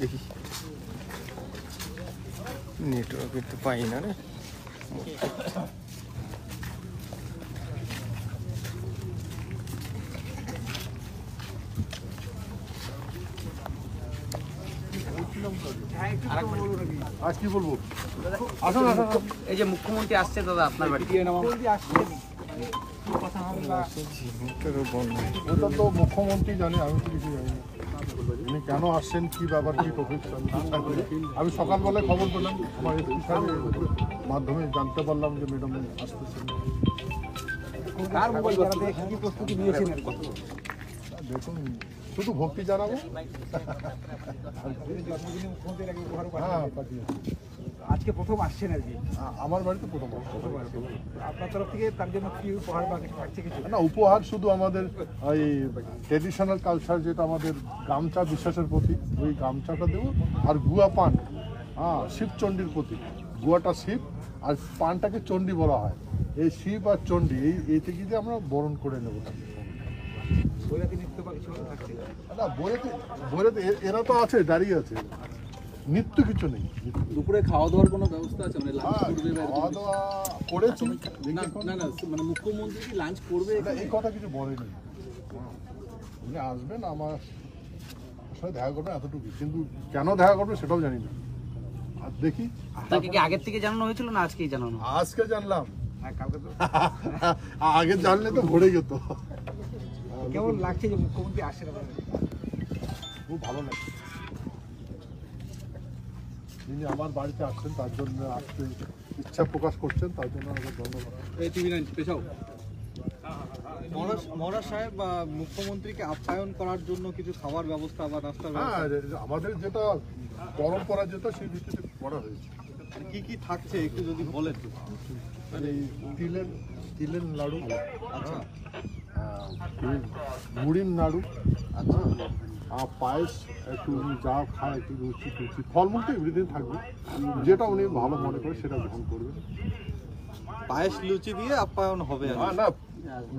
দেখি নেটওয়ার্ক কিন্তু পাই না রে। আজ কি বলবো, আসুন আসুন। এই যে মুখ্যমন্ত্রী আসছে দাদা আপনার বাড়ি, ওটা তো মুখ্যমন্ত্রী জানে, আমি তো কিছু জানি না। উনি কেন আসছেন, কি ব্যাপার, কি টপিক, আমি সকালবেলায় খবর পেলাম, আমার এসপি সাহেবের মাধ্যমে জানতে পারলাম যে ম্যাডাম আসতেছেন। দেখুন, শুধু ভক্তি জানাবো। হ্যাঁ, আজকে প্রথম আসছেন আর কি, আমার বাড়িতে প্রথম। আপনার তরফ থেকে তার জন্য কি উপহার বা থাকছে কিছু? না, উপহার শুধু আমাদের এই ট্রেডিশনাল কালচার, যেটা আমাদের গামছা বিশ্বাসের প্রতীক, ওই গামছাটা দেবো। আর গুয়া পান, হ্যাঁ, শিবচণ্ডীর প্রতীক। গুয়াটা শিব আর পানটাকে চণ্ডী বলা হয়। এই শিব আর চণ্ডী এই থেকে যে আমরা বরণ করে নেবো তাকে। না, বইয়েতে এরা তো আছে, দাঁড়িয়ে আছে, নিত্য কিছু নেই। দুপুরে খাওয়া দাওয়ার কোনো ব্যবস্থা আছে? মানে লাঞ্চ করবে? খাওয়া দাওয়া করেছি না না, মানে মুখ্যমন্ত্রী কি লাঞ্চ করবে? এই কথা কিছু বলেনি। উনি আসবেন, আমার সাথে দেখা করবেন, এতটুকু। কিন্তু কেন দেখা করবে সেটাও জানি না। আর দেখি, আপনাকে কি আগের থেকে জানানো হয়েছিল না আজকেই জানানো? আজকে জানলাম, আগে জানলে তো ভরে যেত। কেমন লাগছে যে মুখ্যমন্ত্রী আসছেন? খুব ভালো লাগছে। যিনি আমার বাড়িতে আসছেন, তার জন্য আসতে ইচ্ছা প্রকাশ করছেন, তার জন্য আমাকে ধন্যবাদ। এই টিভি নাইন পেছাও। মহারাজ সাহেব বা মুখ্যমন্ত্রীকে আপ্যায়ন করার জন্য কিছু খাবার ব্যবস্থা বা নাস্তার হ্যাঁ, আমাদের যেটা পরম্পরা, যেটা সেই ভিত্তিতে করা হয়েছে। কি কি থাকছে একটু যদি বলেন। এই তিলের নাড়ু, আচ্ছা, মুড়ির নাড়ু, আচ্ছা, আর পায়েস, একটু উনি যা খায়, একটু লুচি টুচি, ফলমূল তো এভরিদিন থাকবে, যেটা উনি ভালো মনে করে সেটা গ্রহণ করবেন। পায়েস লুচি দিয়ে আপ্যায়ন হবে? না,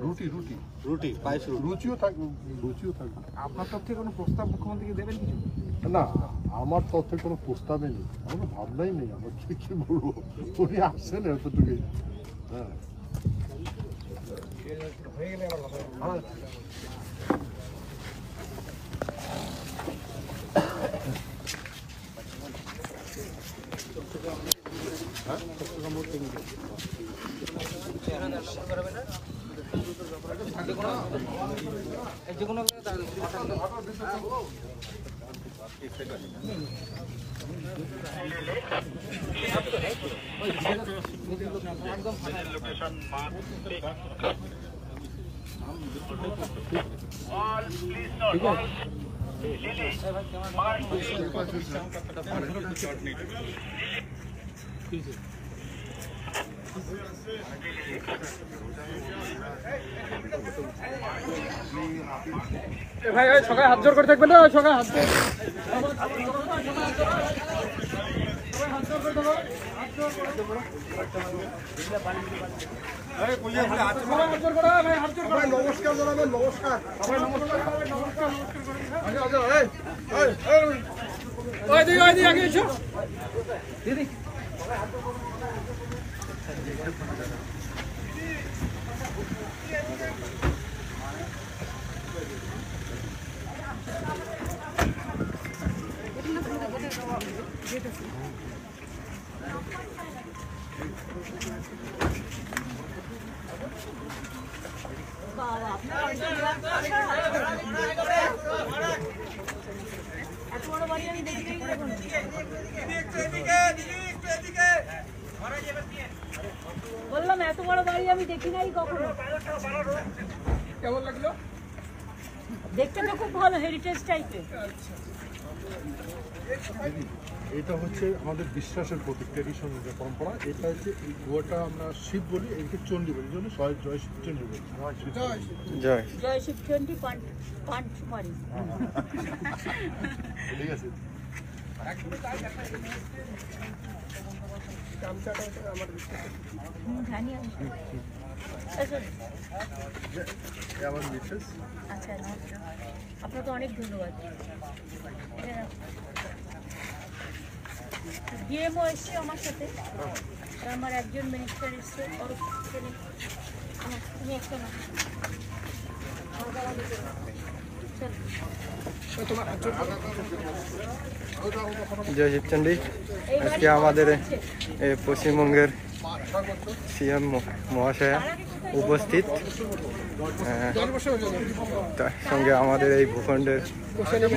রুটি রুটি রুটি, পায়েস লুচিও থাকবে, লুচিও থাকবে। আপনার তরফ থেকে কোনো প্রস্তাব মুখ্যমন্ত্রীকে দেবেন কিছু? না, আমার তথ্যে কোনো প্রস্তাবে নেই, কোনো ভাবনাই নেই আমার। কি বলবো, উনি আসছেন এতটুকুই। হ্যাঁ, হয়ে গেলে আবার ভালো। ভাই সকালে হাত জোর করে থাকবেন না, সকালে হাত জোর। নমস্কার জানাবেন, নমস্কার। আগে এসো দিদি। বললাম এত বড় বাড়ি আমি দেখি নাই কখনো। কেমন লাগলো? দেখতে তো খুব ভালো, হেরিটেজ টাইপের। এটা হচ্ছে আমাদের বিশ্বাসের প্রতীক, ট্রেডিশনাল যে পরম্পরা। এটা হচ্ছে এই গুয়াটা আমরা শিব বলি, একে চণ্ডী বলি, জন্য জয় শিব চণ্ডী বলি। জয় জয় শিবচন্ডী পান সুপারি। ঠিক আছে। জানি আমি। আমার মিসেস। আচ্ছা নমস্কার, আপনাকে অনেক ধন্যবাদ। ডিএমও এসছে আমার সাথে, আর আমার একজন মিনিস্টার এসছে, তুমি একটা না জয় শিবচন্ডী। আজকে আমাদের পশ্চিমবঙ্গের সিএম মহাশয়া উপস্থিত, তার সঙ্গে আমাদের এই ভূখণ্ডের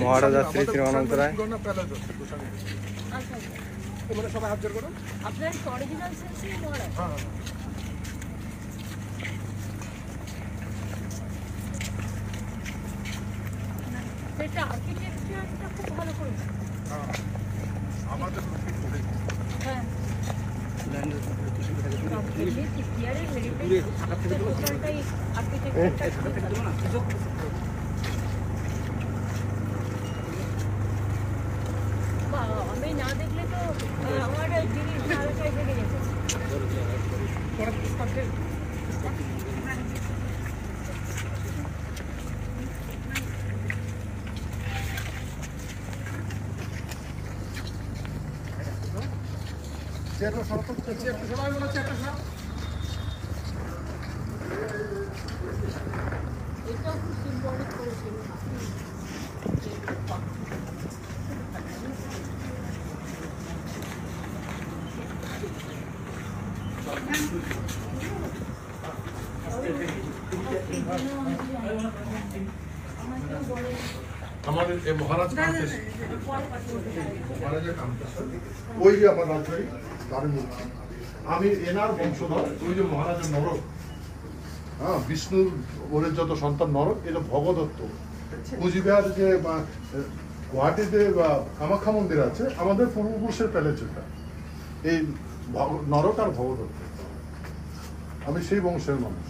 মহারাজা শ্রী শ্রী অনন্ত রায়। আপনার অরিজিনাল সেন্স মহারাজ। এটা আর্কিটেকচারটা খুব ভালো করেছে। আমাদের হ্যাঁ কুচবিহারের হেরিটেজ টোটালটাই আর্কিটেকচারটা। আমি না দেখলে তো আমার জিনিস আলোচনায় থেকে যেত। সবাই মনে হচ্ছে একটা এটাও খুব সিম্বলিক করেছিল। আমাদের এই মহারাজ কান্তেশ্বর, মহারাজা কান্তেশ্বর, ওই যে আমার রাজবাড়ি তার মূর্তি। আমি এনার বংশধর, ওই যে মহারাজা নরক, হ্যাঁ বিষ্ণুর ওরের যত সন্তান নরক, এটা ভগদত্ত। কুচবিহার যে গুয়াহাটিতে কামাখ্যা মন্দির আছে, আমাদের পূর্বপুরুষের প্যালেস এটা, এই নরক আর ভগদত্ত। আমি সেই বংশের মানুষ।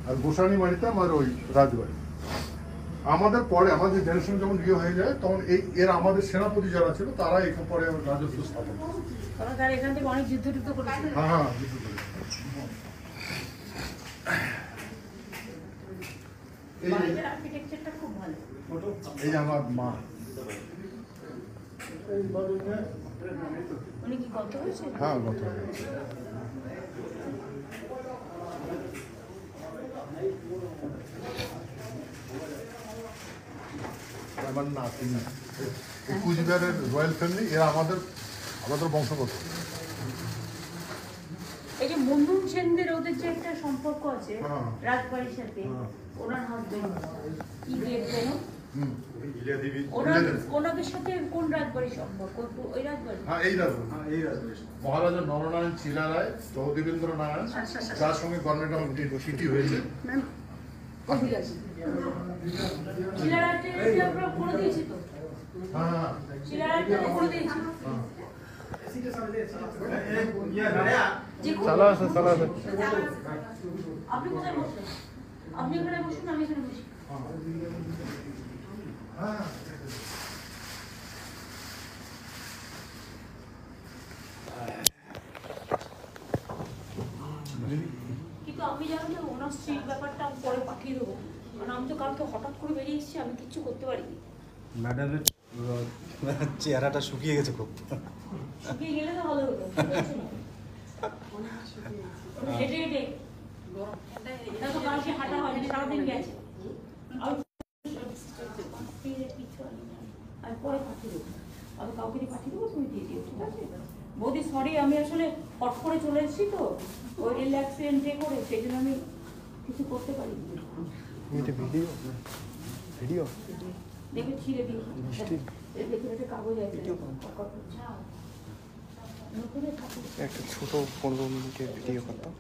আর গোসানি বাড়িতে আমার ওই রাজবাড়ি। আমাদের পরে আমাদের জেনারেশন যখন বিয়ে হয়ে যায়, তখন এর আমাদের সেনাপতি যারা ছিল তারা এখানে পরে রাজত্ব স্থাপন করে। তারা এখান থেকে অনেক যুদ্ধ করেছে। হ্যাঁ যুদ্ধ করে। বাড়িটার আর্কিটেকচারটা খুব ভালো। এই যে আমার মা, উনি কি কত হয়েছে? হ্যাঁ গত আমার নাতি, কুচবিহারের রয়্যাল ফ্যামিলি, এরা আমাদের বংশগত। এই যে মন্ডল সেনদের ওদের যে একটা সম্পর্ক আছে হ্যাঁ। রাজবাড়ির সাথে, ওনার হাজবেন্ড কি দেব যেন, ইলিয়াদেবী, ওনাদের সাথে কোন রাজবাড়ির সম্পর্ক? ওই রাজবাড়ি? হ্যাঁ এই রাজবাড়ি, মহারাজা নরনারায়ণ চিলা রায়, চৌদেবেন্দ্র নারায়ণ, যার সঙ্গে গভর্নমেন্ট চিঠি হয়েছে। শিলারায়টা আমরা করে দিয়েছি তো, হ্যাঁ শিলারায়টা করে দিয়েছি। চালা আছে, চালা আছে। আপনি কোথায় বসলেন? আপনি এখানে বসুন, আমি এখানে বসি। কিন্তু আমি জানি না ওনার স্ত্রীর ব্যাপারটা আমি পরে পাঠিয়ে দেবো, কারণ আমি তো কালকে হঠাৎ করে বেরিয়ে এসেছি, আমি কিচ্ছু করতে পারিনি। ম্যাডামের চেহারাটা শুকিয়ে গেছে খুব। শুকিয়ে গেলে তো ভালো হতো। হেঁটে হেঁটে এটা তো কালকে হাঁটা হয়নি, সারাদিন গেছে। আমি পরে পাঠিয়ে দেবো, আমি কাউকে দিয়ে পাঠিয়ে দেবো, তুমি দিয়ে দিও, ঠিক আছে? বৌদি সরি, আমি আসলে হট করে চলে এসেছি তো, ওই রেল অ্যাক্সিডেন্টে করে, সেই জন্য আমি কিছু করতে পারিনি। এটা ভিডিও ভিডিও দেখে ছিঁড়ে দিই, দেখে একটা কাগজ আছে, একটা ছোট 15 মিনিটের ভিডিও করতাম,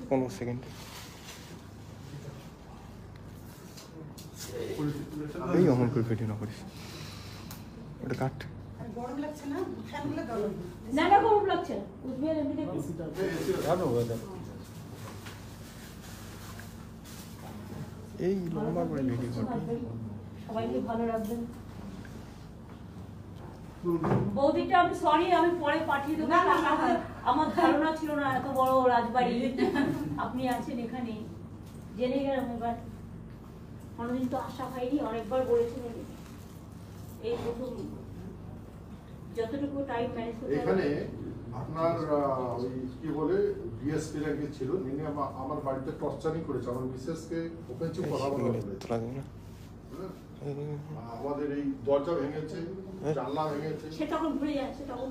15 সেকেন্ড। এই অমন করে ভিডিও না করিস, ওটা কাট। না না গরম লাগছে না, কুচবিহার এমনিতে এই লম্বা করে ভিডিও করবি। সবাইকে ভালো রাখবেন। বৌদিটা আমি সরি, আমি পরে পাঠিয়ে দেবো। আমার ধারণা ছিল না এত বড় রাজবাড়ি। আপনি আছেন এখানে, জেনে গেলাম এবার। কোনোদিন তো আশা পাইনি, অনেকবার বলেছেন এই প্রথম যতটুকু টাইম ম্যানেজ করতে এখানে আপনার ওই কি বলে ডিএসপি র্যাঙ্কে ছিল, নিয়ে আমার বাড়িতে টর্চারিং করেছে, আমার মিসেসকে ওপেনচুপ কথা বলা বলেছে। তোলা দিন না। আমাদের এই দরজা ভেঙেছে, জানলা ভেঙেছে। সে তখন ভুলে যায়, সে তখন